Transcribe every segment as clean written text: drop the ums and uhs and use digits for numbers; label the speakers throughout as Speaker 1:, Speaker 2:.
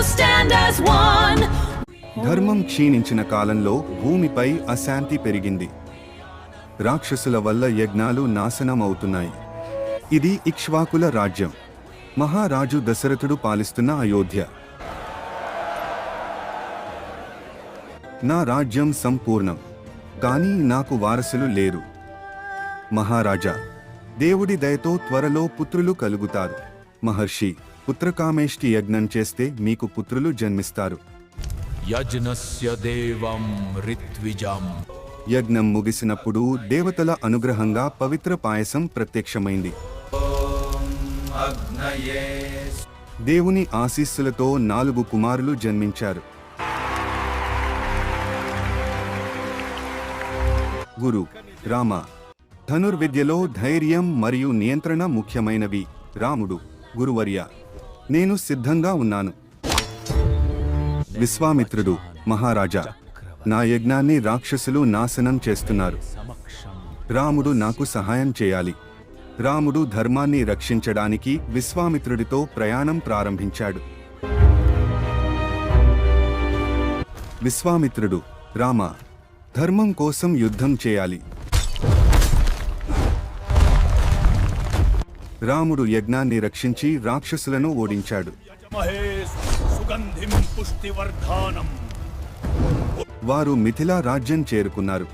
Speaker 1: stand as one.
Speaker 2: ధర్మం క్షీణించిన కాలంలో భూమిపై అశాంతి పెరిగింది. రాక్షసుల వల్ల యజ్ఞాలు నాశనమవుతున్నాయి. ఇది ఇక్ష్వాకుల రాజ్యం. మహారాజు దశరథుడు పాలిస్తున్న అయోధ్య. నా రాజ్యం సంపూర్ణం, కానీ నాకు వారసులు లేరు. మహారాజా, దేవుడి దయతో త్వరలో పుత్రులు కలుగుతారు. మహర్షి, పుత్రకామేష్టి యజ్ఞం చేస్తే మీకు పుత్రులు జన్మిస్తారు.
Speaker 3: యజ్ఞస్య దేవం రిత్విజం.
Speaker 2: యజ్ఞం ముగిసినప్పుడు దేవతల అనుగ్రహంగా పవిత్ర పాయసం ప్రత్యక్షమైంది. దేవుని ఆశీస్సులతో 4 కుమారులు జన్మించారు. గురు రామ. ధనుర్విద్యలో ధైర్యం మరియు నియంత్రణ ముఖ్యమైనవి. రాముడు, గురువర్య, నేను సిద్ధంగా ఉన్నాను. విశ్వామిత్రుడు, మహారాజా, నా యజ్ఞాన్ని రాక్షసులు నాశనం చేస్తున్నారు. రాముడు నాకు సహాయం చేయాలి. రాముడు ధర్మాన్ని రక్షించడానికి విశ్వామిత్రుడితో ప్రయాణం ప్రారంభించాడు. విశ్వామిత్రుడు, రామ, ధర్మం కోసం యుద్ధం చేయాలి. రాముడు యజ్ఞాన్ని రక్షించి రాక్షసులను ఓడించాడు. వారు మిథిలా రాజ్యం చేరుకున్నారు.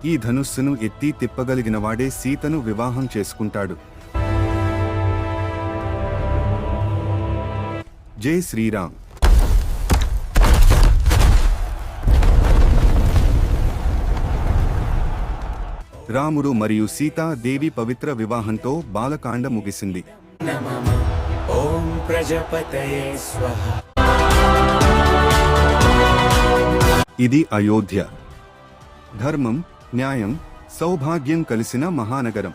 Speaker 2: ఈ ధనుస్సును ఎత్తి తిప్పగలిగినవాడే సీతను వివాహం చేసుకుంటాడు. జై శ్రీరామ్. రాముడు మరియు సీతా దేవి పవిత్ర వివాహంతో బాలకాండ ముగిసింది.
Speaker 4: ఓం ప్రజాపతయే స్వహ.
Speaker 2: ఇది అయోధ్య. ధర్మం, న్యాయం, సౌభాగ్యం కలిసిన మహానగరం.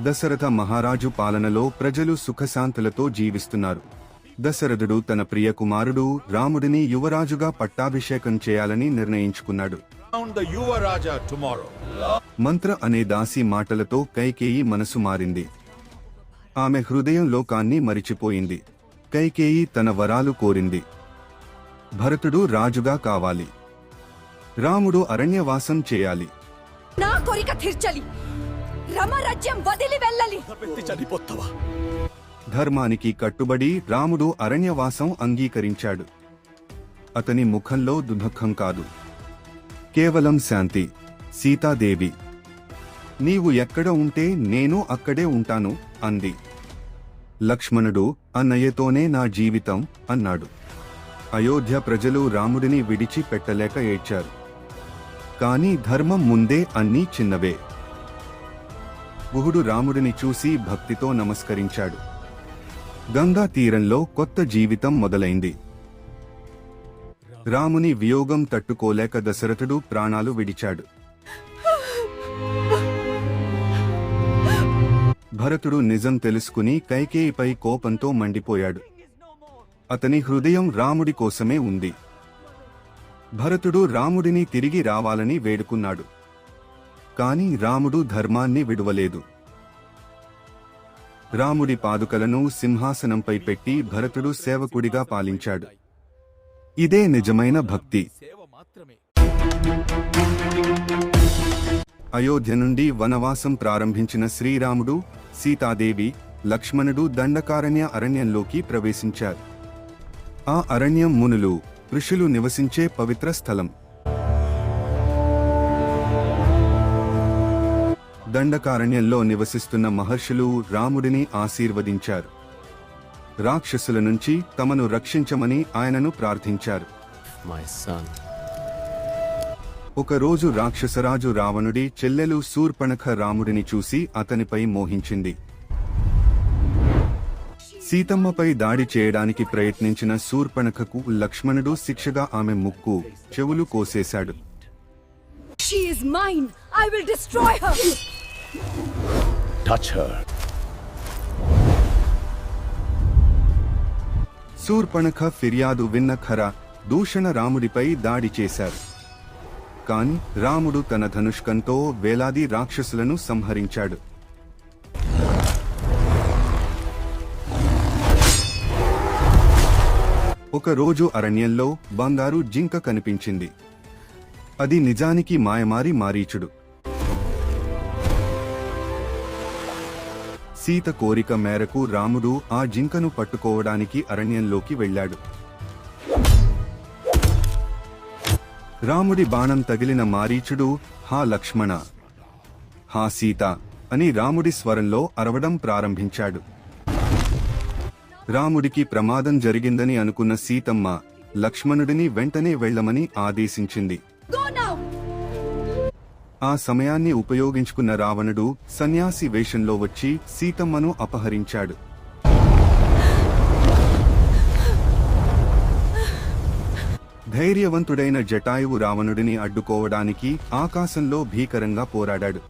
Speaker 2: దశరథ మహారాజు పాలనలో ప్రజలు సుఖశాంతులతో జీవిస్తున్నారు. దశరథుడు తన ప్రియ కుమారుడు రాముడిని యువరాజుగా పట్టాభిషేకం చేయాలని నిర్ణయించుకున్నాడు. మంత్ర అనే దాసి మాటలతో కైకేయి మనసు మారింది. ఆమె హృదయం లోకాన్ని మరిచిపోయింది. కైకేయి తన వరాలు కోరింది. భరతుడు రాజుగా కావాలి. రాముడు అరణ్యవాసం చేయాలి.
Speaker 5: నా కోరిక తీర్చాలి. రామరాజ్యం వదిలి వెళ్ళాలి.
Speaker 2: ధర్మానికి కట్టుబడి రాముడు అరణ్యవాసం అంగీకరించాడు. అతని ముఖంలో దుఃఖం కాదు, కేవలం శాంతి. సీతాదేవి, నీవు ఎక్కడ ఉంటే నేను అక్కడే ఉంటాను అంది. లక్ష్మణుడు, అన్నయ్యతోనే నా జీవితం అన్నాడు. అయోధ్య ప్రజలు రాముడిని విడిచి పెట్టలేక ఏడ్చారు. కాని ధర్మం ముందే అన్నీ చిన్నవే. గుహుడు రాముడిని చూసి భక్తితో నమస్కరించాడు. గంగా తీరంలో కొత్త జీవితం మొదలైంది. రాముని వియోగం తట్టుకోలేక దశరథుడు ప్రాణాలు విడిచాడు. భరతుడు నిజం తెలుసుకుని కైకేయిపై కోపంతో మండిపోయాడు. అతని హృదయం రాముడి కోసమే ఉంది. భరతుడు రాముడిని తిరిగి రావాలని వేడుకున్నాడు. కాని రాముడు ధర్మాన్ని విడువలేదు. రాముడి పాదుకలను సింహాసనంపై పెట్టి భరతుడు సేవకుడిగా పాలించాడు. ఇదే నిజమైన భక్తి. అయోధ్య నుండి వనవాసం ప్రారంభించిన శ్రీరాముడు, సీతాదేవి, లక్ష్మణుడు దండకారణ్య అరణ్యంలోకి ప్రవేశించారు. ఆ అరణ్యం మునులు, ఋషులు నివసించే పవిత్ర స్థలం. దండకారణ్యంలో నివసిస్తున్న మహర్షులు రాముడిని ఆశీర్వదించారు. రాక్షసుల నుంచి తమను రక్షించమని ఆయనను ప్రార్థించారు. ఒకరోజు రాక్షసరాజు రావణుడి చెల్లెలు శూర్పణఖ రాముడిని చూసి అతనిపై మోహించింది. సీతమ్మపై దాడి చేయడానికి ప్రయత్నించిన శూర్పణఖకు లక్ష్మణుడు శిక్షగా ఆమె ముక్కు, చెవులు కోసేశాడు.
Speaker 5: She is mine. I will destroy her.
Speaker 3: Touch her.
Speaker 2: Shurpanakha ఫిర్యాదు విన్న ఖర దూషణ రాముడిపై దాడి చేశారు. కాని రాముడు తన ధనుష్కంతో వేలాది రాక్షసులను సంహరించాడు. ఒక రోజు అరణ్యంలో బంగారు జింక కనిపించింది. అది నిజానికి మాయమారి మారీచుడు. సీత కోరిక మేరకు రాముడు ఆ జింకను పట్టుకోవడానికి అరణ్యంలోకి వెళ్ళాడు. రాముడి బాణం తగిలిన మారీచుడు హా లక్ష్మణ, హా సీత అని రాముడి స్వరంలో అరవడం ప్రారంభించాడు. రాముడికి ప్రమాదం జరిగిందని అనుకున్న సీతమ్మ లక్ష్మణుడిని వెంటనే వెళ్ళమని ఆదేశించింది.
Speaker 5: Go now!
Speaker 2: ఆ సమయాన్ని ఉపయోగించుకున్న రావణుడు సన్యాసి వేషంలో వచ్చి సీతమ్మను అపహరించాడు. ధైర్యవంతుడైన జటాయువు రావణుడిని అడ్డుకోవడానికి ఆకాశంలో భీకరంగా పోరాడాడు.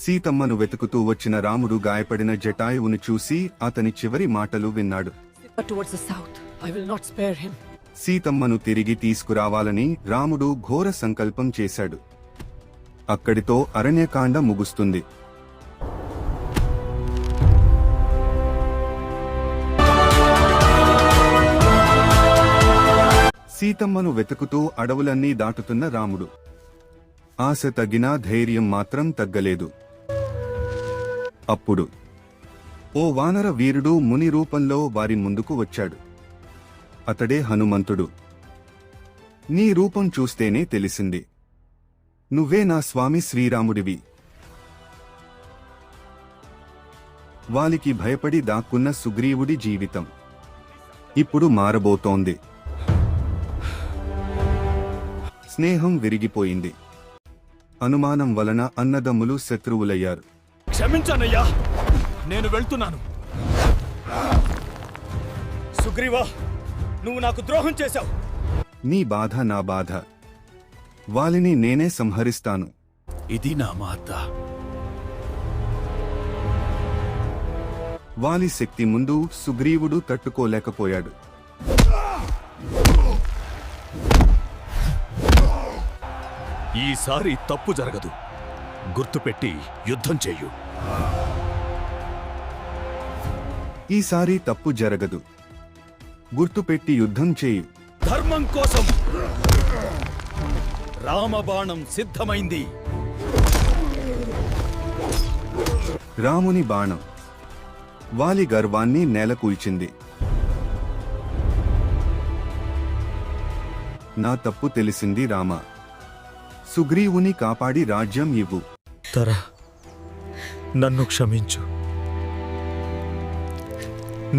Speaker 2: సీతమ్మను వెతుకుతూ వచ్చిన రాముడు గాయపడిన జటాయువును చూసి అతని చివరి మాటలు విన్నాడు.
Speaker 1: Towards the south. I will not spare him.
Speaker 2: సీతమ్మను తిరిగి తీసుకురావాలని రాముడు ఘోర సంకల్పం చేశాడు. అక్కడితో అరణ్యకాండ ముగుస్తుంది. సీతమ్మను వెతుకుతూ అడవులన్నీ దాటుతున్న రాముడు. ఆశ తగ్గినా ధైర్యం మాత్రం తగ్గలేదు. అప్పుడు ఓ వానర వీరుడు ముని రూపంలో వారి ముందుకు వచ్చాడు. అతడే హనుమంతుడు. నీ రూపం చూస్తేనే తెలిసింది, నువ్వే నా స్వామి శ్రీరాముడివి. వాలికి భయపడి దాక్కున్న సుగ్రీవుడి జీవితం ఇప్పుడు మారబోతోంది. స్నేహం విరిగిపోయింది. అనుమానం వలన అన్నదమ్ములు శత్రువులయ్యారు.
Speaker 3: క్షమించానయ్యా, నేను వెళ్తున్నాను.
Speaker 6: సుగ్రీవా, నువ్వు నాకు ద్రోహం చేశావు.
Speaker 2: నీ బాధ నా బాధ. వాలిని నేనే సంహరిస్తాను.
Speaker 3: ఇది నా మాట.
Speaker 2: వాలి శక్తి ముందు సుగ్రీవుడు తట్టుకోలేకపోయాడు.
Speaker 3: ఈసారి తప్పు జరగదు. గుర్తుపెట్టి యుద్ధం చెయ్యు.
Speaker 2: ఈసారి తప్పు జరగదు. గుర్తుపెట్టి యుద్ధం చేయు.
Speaker 3: ధర్మం కోసం రామబాణం సిద్ధమైంది.
Speaker 2: రాముని బాణం వాలి గర్వాన్ని నేలకూల్చింది. నా తప్పు తెలిసింది రామ. సుగ్రీవుని కాపాడి రాజ్యం ఇవ్వు.
Speaker 6: తరా, నన్ను క్షమించు.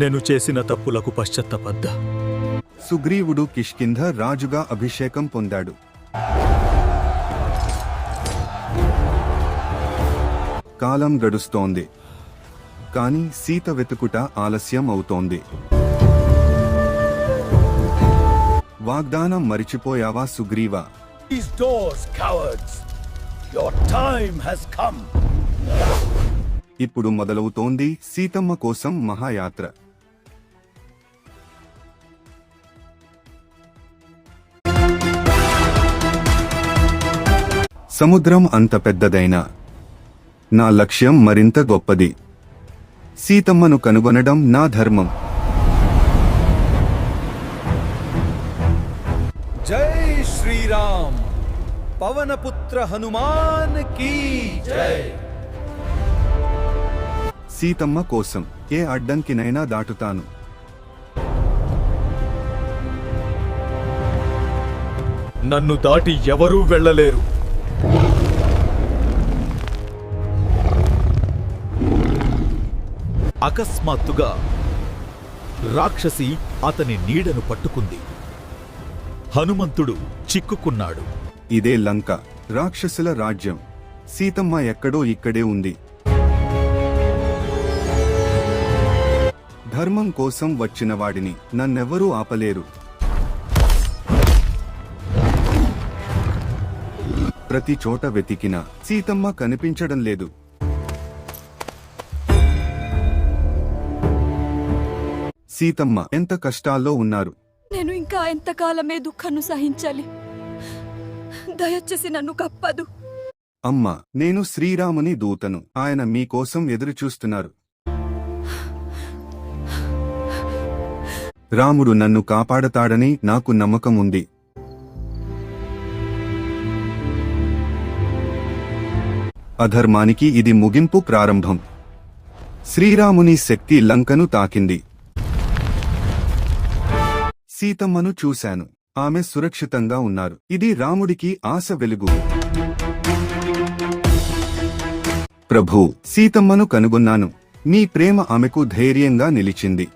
Speaker 6: నేను చేసిన తప్పులకు పశ్చాత్తపడ్డా.
Speaker 2: సుగ్రీవుడు కిష్కింధ రాజుగా అభిషేకం పొందాడు. కాలం గడుస్తోంది. కాని సీత వెతుకుట ఆలస్యం అవుతోంది. వాగ్దానం మరిచిపోయావా సుగ్రీవా?
Speaker 3: These doors, cowards. Your time has come.
Speaker 2: ఇప్పుడు మొదలవుతోంది సీతమ్మ కోసం మహాయాత్ర. సముద్రం అంత పెద్దదైనా నా లక్ష్యం మరింత గొప్పది. సీతమ్మను కనుగొనడం నా ధర్మం.
Speaker 6: జై శ్రీరామ్, పవనపుత్ర హనుమాన్ కీ జై.
Speaker 2: సీతమ్మ కోసం ఏ అడ్డంకినైనా దాటుతాను.
Speaker 3: నన్ను దాటి ఎవరూ వెళ్ళలేరు. అకస్మాత్తుగా రాక్షసి అతని నీడను పట్టుకుంది. హనుమంతుడు చిక్కుకున్నాడు.
Speaker 2: ఇదే లంక, రాక్షసుల రాజ్యం. సీతమ్మ ఎక్కడో ఇక్కడే ఉంది. ధర్మం కోసం వచ్చిన వాడిని నన్నెవ్వరూ ఆపలేరు. ప్రతి చోట వెతికినా సీతమ్మ కనిపించడం లేదు. సీతమ్మ ఎంత కష్టాల్లో ఉన్నారు.
Speaker 5: నేను ఇంకా ఎంతకాలమే దుఃఖాన్ని సహించాలి. దయచేసి నన్ను కప్పదు.
Speaker 2: అమ్మా, నేను శ్రీరాముని దూతను. ఆయన మీకోసం ఎదురుచూస్తున్నారు. రాముడు నన్ను కాపాడతాడని నాకు నమ్మకం ఉంది. అధర్మానికి ఇది ముగింపు ప్రారంభం. శ్రీరాముని శక్తి లంకను తాకింది. సీతమ్మను చూశాను. ఆమె సురక్షితంగా ఉన్నారు. ఇది రాముడికి ఆశ వెలుగు. ప్రభూ, సీతమ్మను కనుగొన్నాను. మీ ప్రేమ ఆమెకు ధైర్యంగా నిలిచింది.